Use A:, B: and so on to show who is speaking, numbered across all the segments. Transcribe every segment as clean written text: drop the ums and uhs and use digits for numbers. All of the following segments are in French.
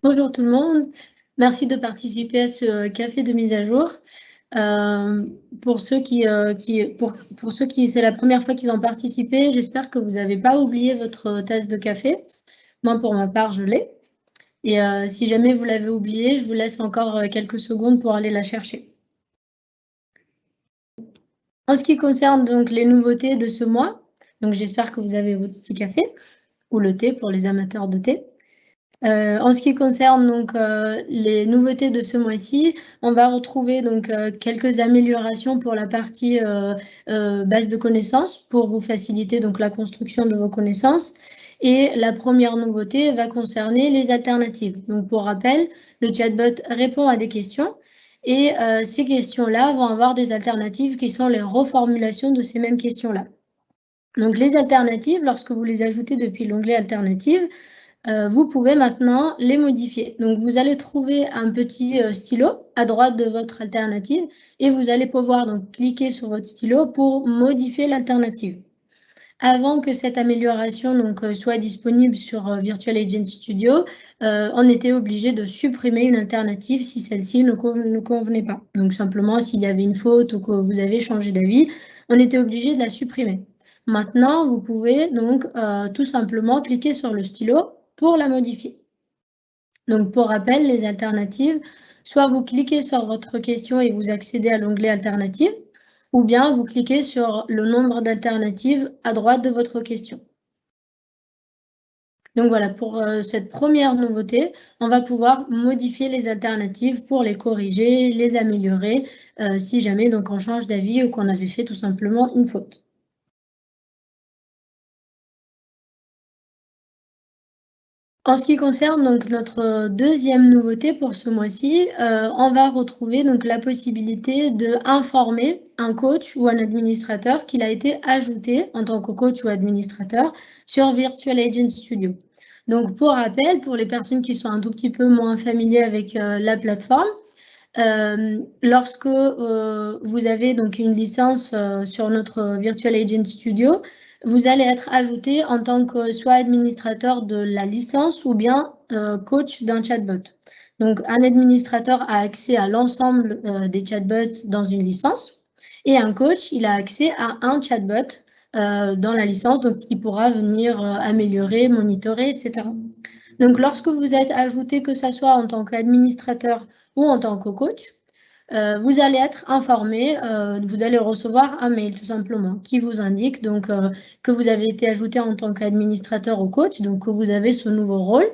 A: Bonjour tout le monde, merci de participer à ce café de mise à jour. Pour ceux qui c'est la première fois qu'ils ont participé, j'espère que vous n'avez pas oublié votre tasse de café. Moi, pour ma part, je l'ai. Et si jamais vous l'avez oublié, je vous laisse encore quelques secondes pour aller la chercher. En ce qui concerne donc les nouveautés de ce mois, donc j'espère que vous avez votre petit café ou le thé pour les amateurs de thé. En ce qui concerne donc les nouveautés de ce mois-ci, on va retrouver donc quelques améliorations pour la partie base de connaissances pour vous faciliter donc la construction de vos connaissances. Et la première nouveauté va concerner les alternatives. Donc pour rappel, le chatbot répond à des questions et ces questions-là vont avoir des alternatives qui sont les reformulations de ces mêmes questions-là. Donc les alternatives, lorsque vous les ajoutez depuis l'onglet alternatives, vous pouvez maintenant les modifier. Donc, vous allez trouver un petit stylo à droite de votre alternative et vous allez pouvoir donc cliquer sur votre stylo pour modifier l'alternative. Avant que cette amélioration donc, soit disponible sur Virtual Agent Studio, on était obligé de supprimer une alternative si celle-ci ne convenait pas. Donc, simplement, s'il y avait une faute ou que vous avez changé d'avis, on était obligé de la supprimer. Maintenant, vous pouvez donc tout simplement cliquer sur le stylo pour la modifier. Donc, pour rappel, les alternatives, soit vous cliquez sur votre question et vous accédez à l'onglet Alternatives, ou bien vous cliquez sur le nombre d'alternatives à droite de votre question. Donc voilà, pour cette première nouveauté, on va pouvoir modifier les alternatives pour les corriger, les améliorer, si jamais donc on change d'avis ou qu'on avait fait tout simplement une faute. En ce qui concerne donc notre deuxième nouveauté pour ce mois-ci, on va retrouver donc la possibilité d'informer un coach ou un administrateur qu'il a été ajouté en tant que coach ou administrateur sur Virtual Agent Studio. Donc pour rappel, pour les personnes qui sont un tout petit peu moins familiers avec la plateforme, lorsque vous avez donc une licence sur notre Virtual Agent Studio, vous allez être ajouté en tant que soit administrateur de la licence ou bien coach d'un chatbot. Donc, un administrateur a accès à l'ensemble des chatbots dans une licence et un coach, il a accès à un chatbot dans la licence, donc il pourra venir améliorer, monitorer, etc. Donc, lorsque vous êtes ajouté, que ce soit en tant qu'administrateur ou en tant que coach, vous allez être informé, vous allez recevoir un mail tout simplement qui vous indique donc que vous avez été ajouté en tant qu'administrateur ou coach, donc que vous avez ce nouveau rôle.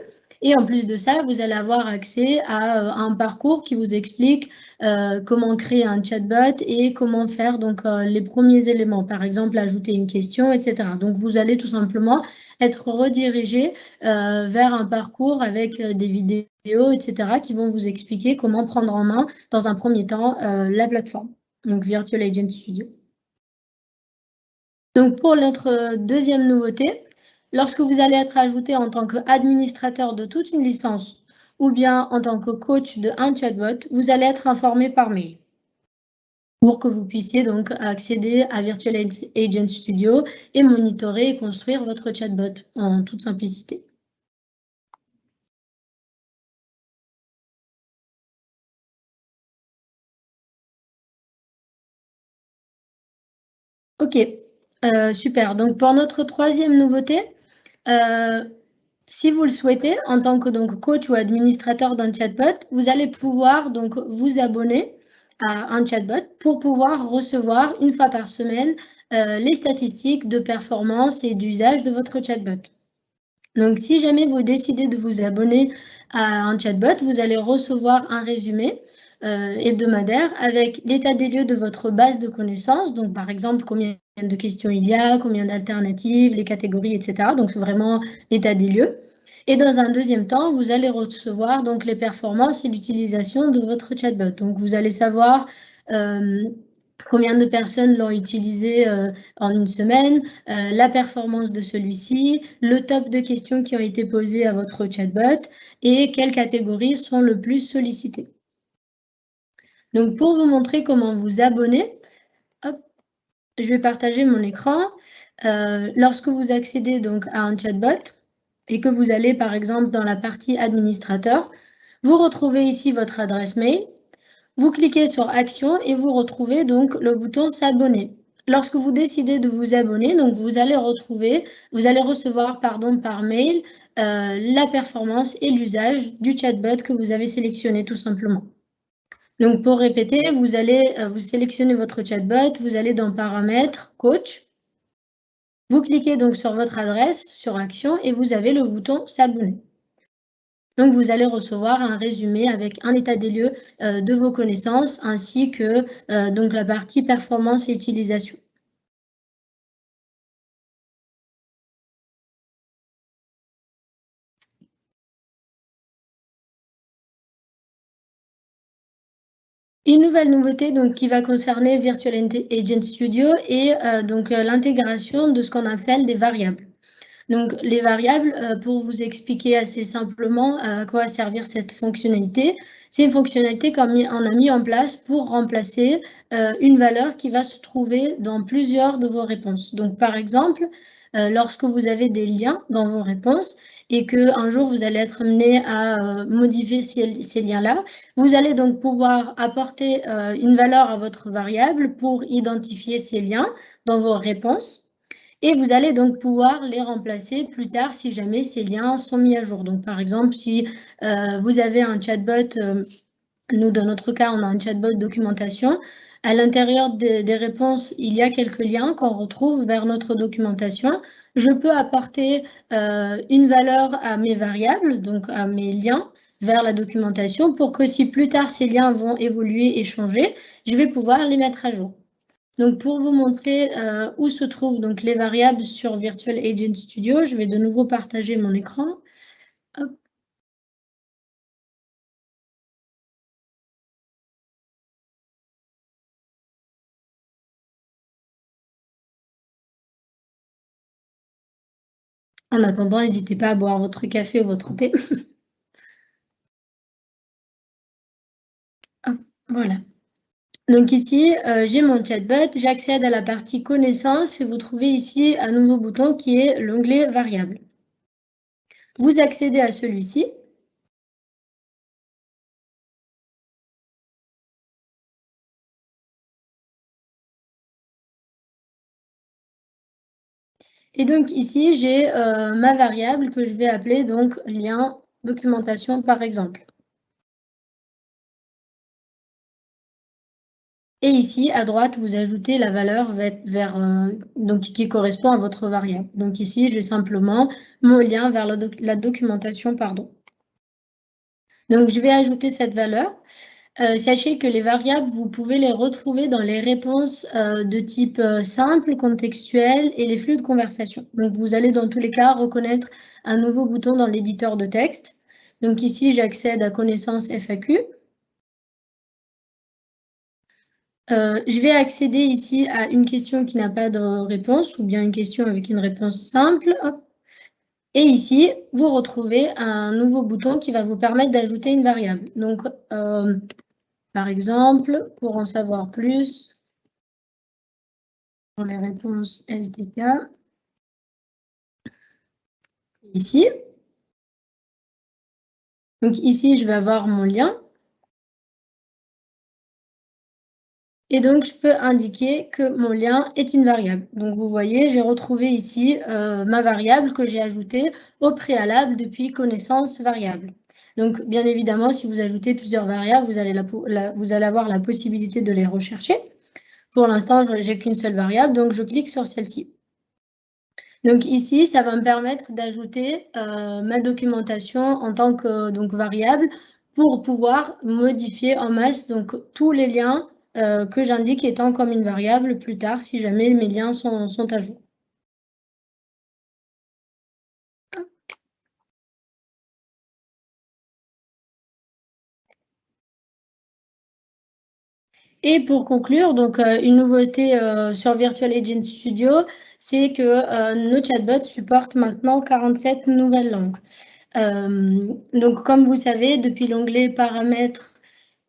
A: Et en plus de ça, vous allez avoir accès à un parcours qui vous explique comment créer un chatbot et comment faire donc les premiers éléments, par exemple ajouter une question, etc. Donc vous allez tout simplement être redirigé vers un parcours avec des vidéos, etc., qui vont vous expliquer comment prendre en main, dans un premier temps, la plateforme, donc Virtual Agent Studio. Donc pour notre deuxième nouveauté, lorsque vous allez être ajouté en tant qu'administrateur de toute une licence ou bien en tant que coach de un chatbot, vous allez être informé par mail pour que vous puissiez donc accéder à Virtual Agent Studio et monitorer et construire votre chatbot en toute simplicité. Ok, super. Donc pour notre troisième nouveauté, si vous le souhaitez, en tant que donc, coach ou administrateur d'un chatbot, vous allez pouvoir donc, vous abonner à un chatbot pour pouvoir recevoir une fois par semaine les statistiques de performance et d'usage de votre chatbot. Donc, si jamais vous décidez de vous abonner à un chatbot, vous allez recevoir un résumé hebdomadaire avec l'état des lieux de votre base de connaissances. Donc, par exemple, combien de questions il y a, combien d'alternatives, les catégories, etc. Donc, vraiment l'état des lieux. Et dans un deuxième temps, vous allez recevoir donc les performances et l'utilisation de votre chatbot. Donc, vous allez savoir combien de personnes l'ont utilisé en une semaine, la performance de celui-ci, le top de questions qui ont été posées à votre chatbot et quelles catégories sont le plus sollicitées. Donc, pour vous montrer comment vous abonner, hop, je vais partager mon écran. Lorsque vous accédez donc à un chatbot et que vous allez par exemple dans la partie administrateur, vous retrouvez ici votre adresse mail, vous cliquez sur Action et vous retrouvez donc le bouton S'abonner. Lorsque vous décidez de vous abonner, donc vous allez recevoir par mail la performance et l'usage du chatbot que vous avez sélectionné tout simplement. Donc pour répéter, vous allez vous sélectionnez votre chatbot, vous allez dans Paramètres, Coach, vous cliquez donc sur votre adresse, sur Action et vous avez le bouton S'abonner. Donc, vous allez recevoir un résumé avec un état des lieux de vos connaissances ainsi que donc la partie performance et utilisation. Une nouvelle nouveauté donc, qui va concerner Virtual Agent Studio et l'intégration de ce qu'on appelle des variables. Donc, les variables, pour vous expliquer assez simplement à quoi va servir cette fonctionnalité, c'est une fonctionnalité qu'on a mis en place pour remplacer une valeur qui va se trouver dans plusieurs de vos réponses. Donc, par exemple, lorsque vous avez des liens dans vos réponses et qu'un jour vous allez être amené à modifier ces liens-là, vous allez donc pouvoir apporter une valeur à votre variable pour identifier ces liens dans vos réponses. Et vous allez donc pouvoir les remplacer plus tard si jamais ces liens sont mis à jour. Donc, par exemple, si vous avez un chatbot, nous, dans notre cas, on a un chatbot documentation. À l'intérieur des réponses, il y a quelques liens qu'on retrouve vers notre documentation. Je peux apporter une valeur à mes variables, donc à mes liens vers la documentation pour que si plus tard ces liens vont évoluer et changer, je vais pouvoir les mettre à jour. Donc, pour vous montrer où se trouvent donc, les variables sur Virtual Agent Studio, je vais de nouveau partager mon écran. Hop. En attendant, n'hésitez pas à boire votre café ou votre thé. Hop, voilà. Donc ici, j'ai mon chatbot, j'accède à la partie connaissances et vous trouvez ici un nouveau bouton qui est l'onglet variable. Vous accédez à celui-ci. Et donc ici, j'ai ma variable que je vais appeler donc lien documentation par exemple. Et ici, à droite, vous ajoutez la valeur donc, qui correspond à votre variable. Donc ici, j'ai simplement mon lien vers la documentation. Pardon. Donc, je vais ajouter cette valeur. Sachez que les variables, vous pouvez les retrouver dans les réponses de type simple, contextuel et les flux de conversation. Donc, vous allez dans tous les cas reconnaître un nouveau bouton dans l'éditeur de texte. Donc ici, j'accède à connaissances FAQ. Je vais accéder ici à une question qui n'a pas de réponse ou bien une question avec une réponse simple. Hop. Et ici, vous retrouvez un nouveau bouton qui va vous permettre d'ajouter une variable. Donc, par exemple, pour en savoir plus pour les réponses SDK, ici. Donc ici, je vais avoir mon lien. Et donc, je peux indiquer que mon lien est une variable. Donc, vous voyez, j'ai retrouvé ici ma variable que j'ai ajoutée au préalable depuis connaissance variable. Donc, bien évidemment, si vous ajoutez plusieurs variables, vous allez avoir la possibilité de les rechercher. Pour l'instant, je n'ai qu'une seule variable, donc je clique sur celle-ci. Donc ici, ça va me permettre d'ajouter ma documentation en tant que variable pour pouvoir modifier en masse donc, tous les liens que j'indique étant comme une variable plus tard si jamais mes liens sont à jour. Et pour conclure, donc une nouveauté sur Virtual Agent Studio, c'est que nos chatbots supportent maintenant 47 nouvelles langues. Donc, comme vous savez, depuis l'onglet Paramètres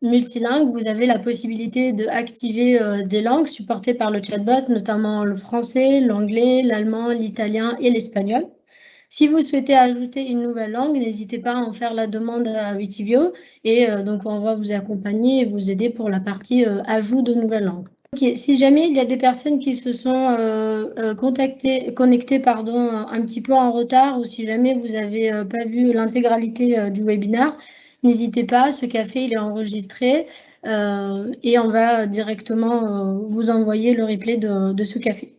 A: multilingue, vous avez la possibilité d'activer des langues supportées par le chatbot, notamment le français, l'anglais, l'allemand, l'italien et l'espagnol. Si vous souhaitez ajouter une nouvelle langue, n'hésitez pas à en faire la demande à Witivio et donc on va vous accompagner et vous aider pour la partie, ajout de nouvelles langues. OK, si jamais il y a des personnes qui se sont, connectées pardon, un petit peu en retard ou si jamais vous avez, pas vu l'intégralité, du webinaire, n'hésitez pas, ce café il est enregistré, et on va directement, vous envoyer le replay de ce café.